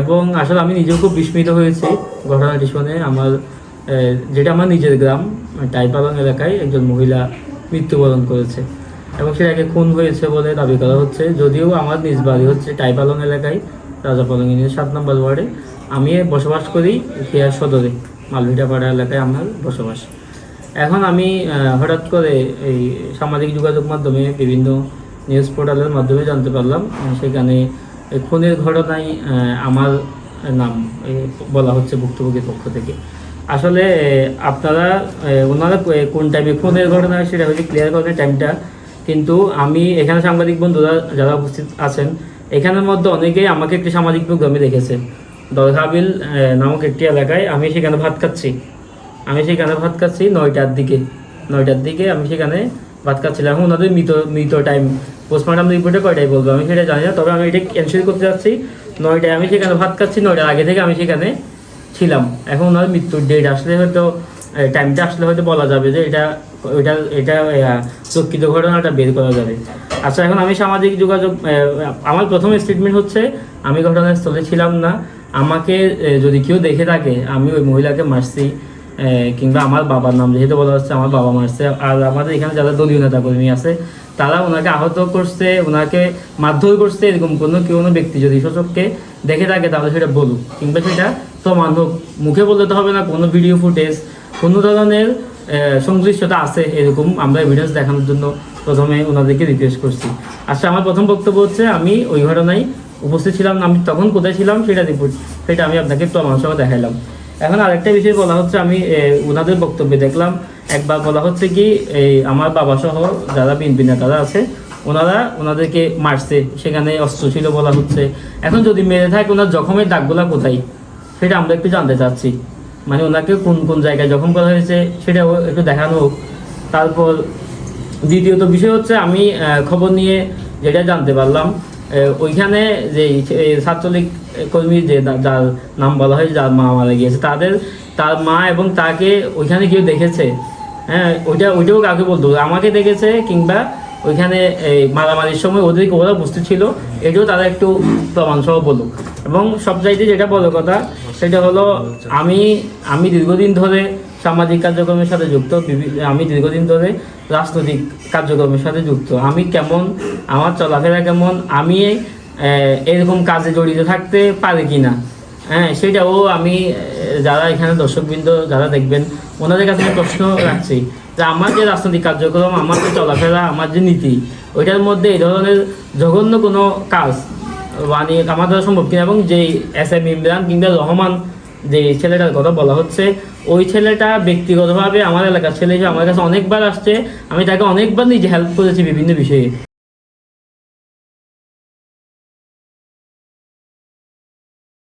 এবং আসলে আমি নিজেও খুব বিস্মিত হয়েছি ঘটনাটি শুনে। যেটা আমার নিজের গ্রাম টাইপালং এলাকায় একজন মহিলা মৃত্যুবরণ করেছে এবং সেটাকে খুন হয়েছে বলে দাবি করা হচ্ছে। যদিও আমার নিজ বাড়ি হচ্ছে টাইপালং এলাকায়, রাজাপালং ইউনিয়ন 7 নম্বর ওয়ার্ডে। আমি বসবাস করি খেয়ার সদরে, মালভিটাপাড়া এলাকায় আমার বসবাস। এখন আমি হঠাৎ করে এই সামাজিক যোগাযোগ মাধ্যমে বিভিন্ন নিউজ পোর্টালের মাধ্যমে জানতে পারলাম সেখানে খুনের ঘটনায় আমার নাম বলা হচ্ছে ভুক্তভোগীর পক্ষ থেকে। আসলে আপনারা ওনারা কোন টাইমে খুনের ঘটনা সেটা হচ্ছে ক্লিয়ার করার টাইমটা, কিন্তু আমি এখানে সাংবাদিক বন্ধুরা যারা উপস্থিত আছেন এখানের মধ্যে অনেকেই আমাকে একটি সামাজিক প্রোগ্রামে দেখেছে দরগাবিল নামক একটি এলাকায়। আমি সেখানে ভাত খাচ্ছি 9টার দিকে আমি সেখানে ভাত খাচ্ছিলাম। এখন ওনাদের মৃত টাইম পোস্টমর্টম রিপোর্টে কয়টায় বলবো আমি সেটা জানি না, তবে আমি এটা এনশিওর করতে চাচ্ছি 9টায় আমি সেখানে ভাত খাচ্ছি। 9টার আগে থেকে আমি সেখানে ছিলাম। এখন ওনার মৃত্যুর ডেট আসলে হয়তো টাইমটা আসলে হয়তো বলা যাবে যে এটা প্রকৃত ঘটনাটা বের করা যাবে। আচ্ছা, এখন আমি সামাজিক যোগাযোগ আমার প্রথম স্টেটমেন্ট হচ্ছে আমি ঘটনাস্থলে ছিলাম না। আমাকে যদি কেউ দেখে থাকে আমি ওই মহিলাকে মারছি কিংবা আমার বাবার নাম যেহেতু বলা হচ্ছে আমার বাবা মারছে, আর আমাদের এখানে যারা দলীয় নেতাকর্মী আছে তারা ওনাকে আহত করছে, ওনাকে মারধর করছে, এরকম কোনো ব্যক্তি যদি সূচককে দেখে থাকে তাহলে সেটা বলুক, কিংবা সেটা প্রমাণ হোক। মুখে বলতে তো হবে না, কোনো ভিডিও ফুটেজ কোনো ধরনের সংশ্লিষ্টতা আছে এরকম আমরা এভিডেন্স দেখানোর জন্য প্রথমে ওনাদেরকে রিকোয়েস্ট করছি। আচ্ছা, আমার প্রথম বক্তব্য হচ্ছে আমি ওই ঘটনায় উপস্থিত ছিলাম না। আমি তখন কোথায় ছিলাম সেটা আমি আপনাকে প্রমাণ সহ দেখাইলাম। এখন আরেকটা বিষয় বলা হচ্ছে, আমি ওনাদের বক্তব্যে দেখলাম একবার বলা হচ্ছে কি আমার বাবা সহ যারা বিএনপি নেতারা আছে ওনাদেরকে মারছে, সেখানে অস্ত্র ছিল বলা হচ্ছে। এখন যদি মেরে থাকে ওনার জখমের দাগগুলা কোথায় সেটা আমরা একটু জানতে চাচ্ছি, মানে ওনাকে কোন জায়গায় জখম করা হয়েছে সেটাও একটু দেখানো হোক। তারপর দ্বিতীয়ত বিষয় হচ্ছে আমি খবর নিয়ে যেটা জানতে পারলাম ওইখানে যে ছাত্রলীগ কর্মী যার নাম বলা হয় যার মা মারা গিয়েছে তার মা এবং তাকে ওইখানে কেউ দেখেছে, হ্যাঁ ওইটাও কাউকে বলতো আমাকে দেখেছে, কিংবা ওইখানে এই মারামারির সময় ওরা উপস্থিত ছিল, এটাও তারা একটু প্রমাণ সহ বলুক। এবং সব চাইতে যেটা বড় কথা সেটা হলো আমি দীর্ঘদিন ধরে সামাজিক কার্যক্রমের সাথে যুক্ত, আমি দীর্ঘদিন ধরে রাজনৈতিক কার্যক্রমের সাথে যুক্ত। আমি কেমন, আমার চলাফেরা কেমন, আমি এরকম কাজে জড়িত থাকতে পারি কি না, হ্যাঁ সেটাও আমি যারা এখানে দর্শকবৃন্দ যারা দেখবেন ওনাদের কাছে প্রশ্ন রাখছি যে আমার যে রাজনৈতিক কার্যক্রম, আমার যে চলাফেরা, আমার যে নীতি, ওইটার মধ্যে এই ধরনের জঘন্য কোনো কাজ মানে আমার দ্বারা সম্ভব কিনা। এবং যে SM ইমরান কিংবা রহমান যে ছেলেটার কথা বলা হচ্ছে, ওই ছেলেটা ব্যক্তিগতভাবে আমার এলাকার ছেলে, আমার কাছে অনেকবার আসছে, আমি তাকে অনেকবার নিজে হেল্প করেছি বিভিন্ন বিষয়ে।